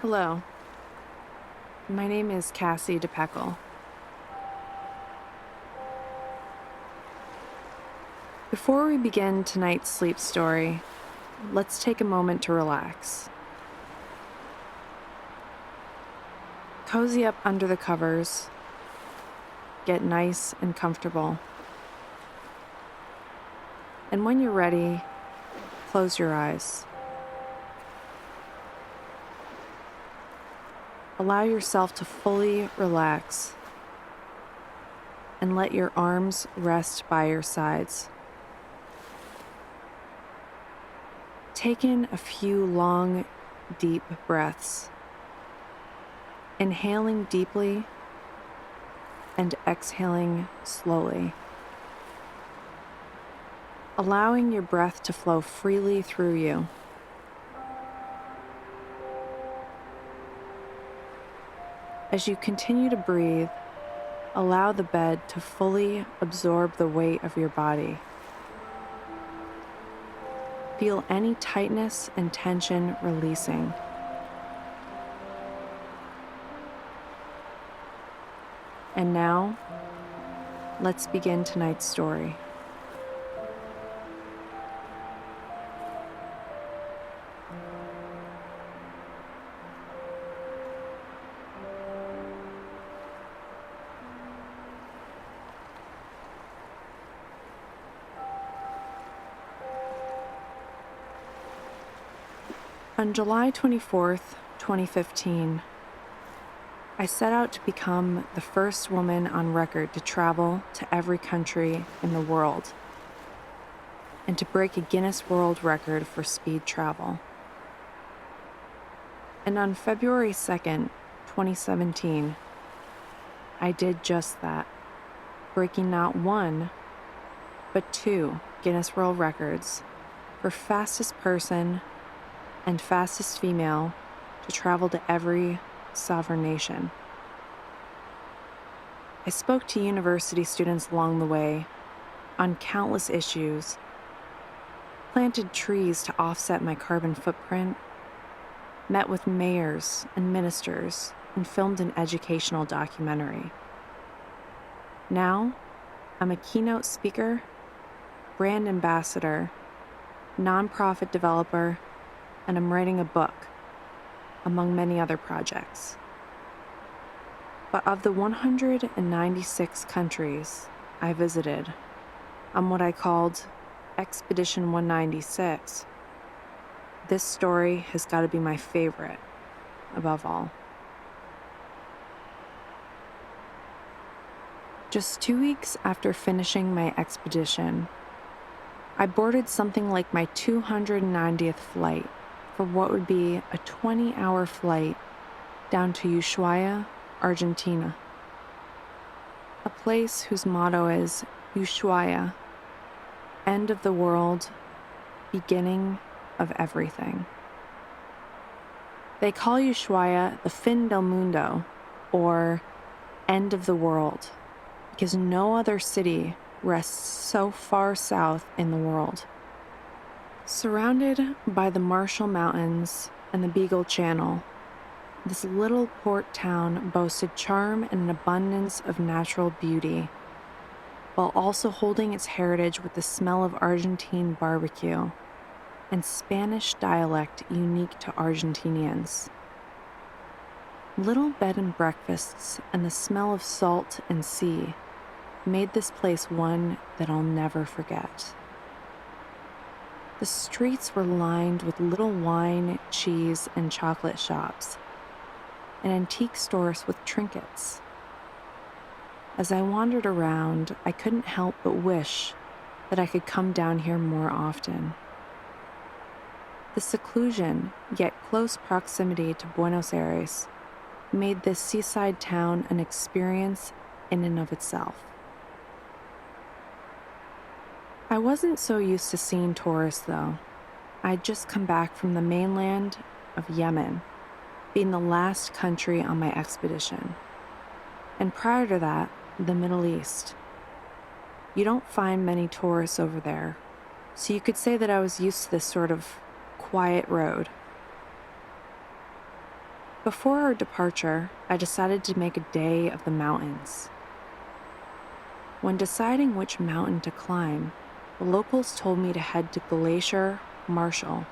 Hello, my name is Cassie DePeckle. Before we begin tonight's sleep story, let's take a moment to relax. Cozy up under the covers, get nice and comfortable. And when you're ready, close your eyes. Allow yourself to fully relax and let your arms rest by your sides. Take in a few long, deep breaths, inhaling deeply and exhaling slowly, allowing your breath to flow freely through you. As you continue to breathe, allow the bed to fully absorb the weight of your body. Feel any tightness and tension releasing. And now, let's begin tonight's story. On July 24th, 2015, I set out to become the first woman on record to travel to every country in the world and to break a Guinness World Record for speed travel. And on February 2nd, 2017, I did just that, breaking not one, but two Guinness World Records for fastest person and fastest female to travel to every sovereign nation. I spoke to university students along the way on countless issues, planted trees to offset my carbon footprint, met with mayors and ministers, and filmed an educational documentary. Now, I'm a keynote speaker, brand ambassador, nonprofit developer, and I'm writing a book, among many other projects. But of the 196 countries I visited on what I called Expedition 196, this story has got to be my favorite above all. Just 2 weeks after finishing my expedition, I boarded something like my 290th flight for what would be a 20-hour flight down to Ushuaia, Argentina, a place whose motto is Ushuaia, end of the world, beginning of everything. They call Ushuaia the Fin del Mundo, or end of the world, because no other city rests so far south in the world. Surrounded by the Marshall Mountains and the Beagle Channel, this little port town boasted charm and an abundance of natural beauty, while also holding its heritage with the smell of Argentine barbecue and Spanish dialect unique to Argentinians. Little bed and breakfasts and the smell of salt and sea made this place one that I'll never forget. The streets were lined with little wine, cheese, and chocolate shops, and antique stores with trinkets. As I wandered around, I couldn't help but wish that I could come down here more often. The seclusion, yet close proximity to Buenos Aires, made this seaside town an experience in and of itself. I wasn't so used to seeing tourists, though. I'd just come back from the mainland of Yemen, being the last country on my expedition. And prior to that, the Middle East. You don't find many tourists over there, so you could say that I was used to this sort of quiet road. Before our departure, I decided to make a day of the mountains. When deciding which mountain to climb, the locals told me to head to Glacier Marshall.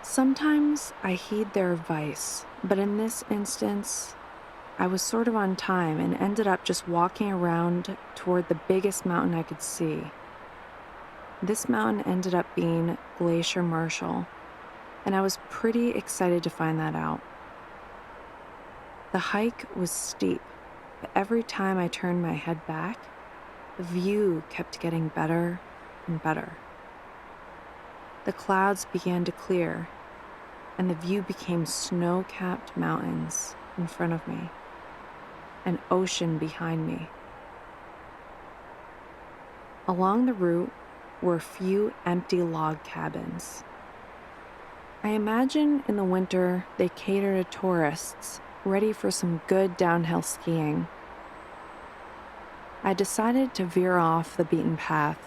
Sometimes I heed their advice, but in this instance, I was sort of on time and ended up just walking around toward the biggest mountain I could see. This mountain ended up being Glacier Marshall, and I was pretty excited to find that out. The hike was steep, but every time I turned my head back, the view kept getting better and better. The clouds began to clear, and the view became snow-capped mountains in front of me, an ocean behind me. Along the route were a few empty log cabins. I imagine in the winter they cater to tourists ready for some good downhill skiing. I decided to veer off the beaten path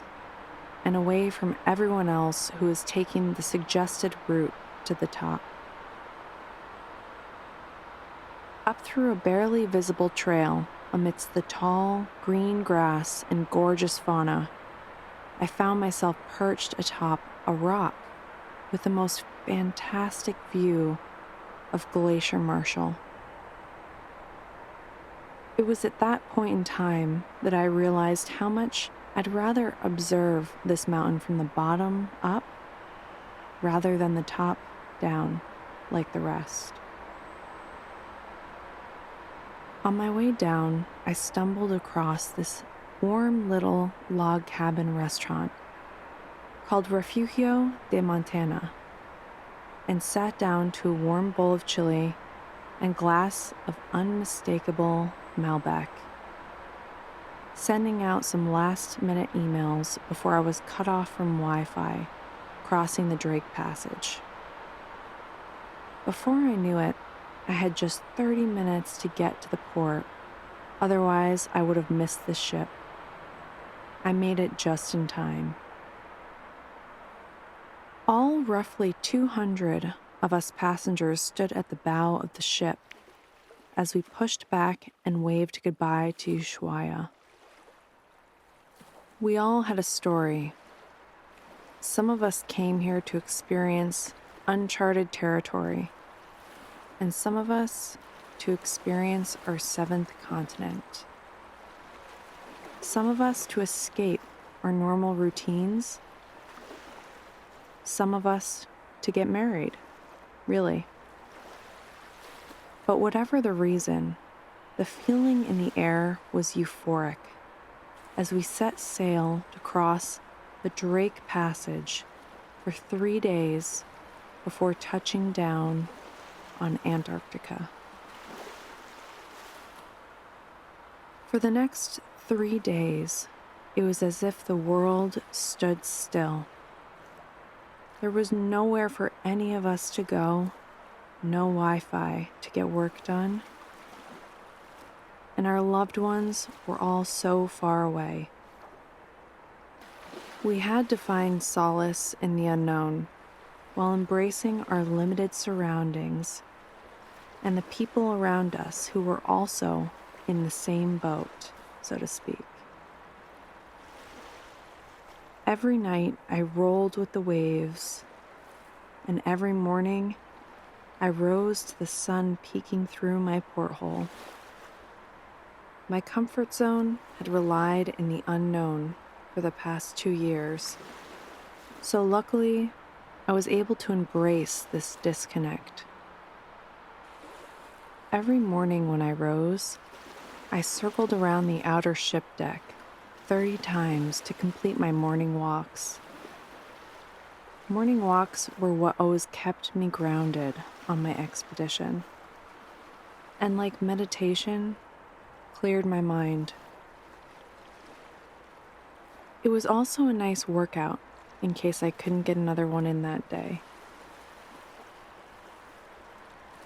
and away from everyone else who was taking the suggested route to the top. Up through a barely visible trail amidst the tall, green grass and gorgeous fauna, I found myself perched atop a rock with the most fantastic view of Glacier Marshall. It was at that point in time that I realized how much I'd rather observe this mountain from the bottom up rather than the top down like the rest. On my way down, I stumbled across this warm little log cabin restaurant called Refugio de Montana and sat down to a warm bowl of chili and glass of unmistakable Malbec, sending out some last-minute emails before I was cut off from Wi-Fi crossing the Drake Passage. Before I knew it, I had just 30 minutes to get to the port, otherwise I would have missed the ship. I made it just in time. All roughly 200 of us passengers stood at the bow of the ship as we pushed back and waved goodbye to Ushuaia. We all had a story. Some of us came here to experience uncharted territory, and some of us to experience our seventh continent. Some of us to escape our normal routines. Some of us to get married, really. But whatever the reason, the feeling in the air was euphoric as we set sail to cross the Drake Passage for 3 days before touching down on Antarctica. For the next 3 days, it was as if the world stood still. There was nowhere for any of us to go, no Wi-Fi to get work done, and our loved ones were all so far away. We had to find solace in the unknown while embracing our limited surroundings and the people around us who were also in the same boat, so to speak. Every night I rolled with the waves, and every morning I rose to the sun peeking through my porthole. My comfort zone had relied in the unknown for the past 2 years, so luckily I was able to embrace this disconnect. Every morning when I rose, I circled around the outer ship deck 30 times to complete my morning walks. Morning walks were what always kept me grounded on my expedition, and like meditation, cleared my mind. It was also a nice workout in case I couldn't get another one in that day.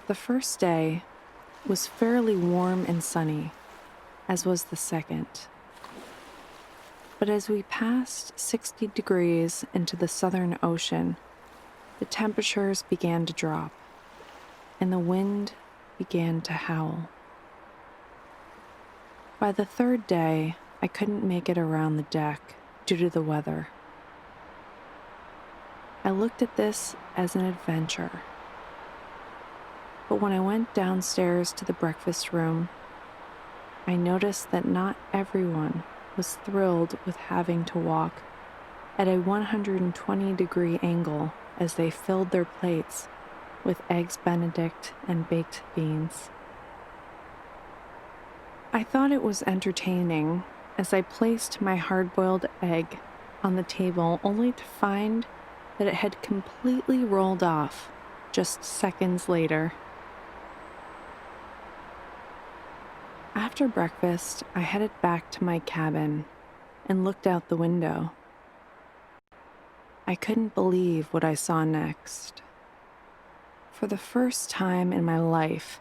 The first day was fairly warm and sunny, as was the second. But as we passed 60 degrees into the Southern Ocean, the temperatures began to drop. and the wind began to howl. By the third day, I couldn't make it around the deck due to the weather. I looked at this as an adventure. But when I went downstairs to the breakfast room, I noticed that not everyone was thrilled with having to walk at a 120-degree angle as they filled their plates with eggs Benedict and baked beans. I thought it was entertaining as I placed my hard-boiled egg on the table only to find that it had completely rolled off just seconds later. After breakfast, I headed back to my cabin and looked out the window. I couldn't believe what I saw next. For the first time in my life,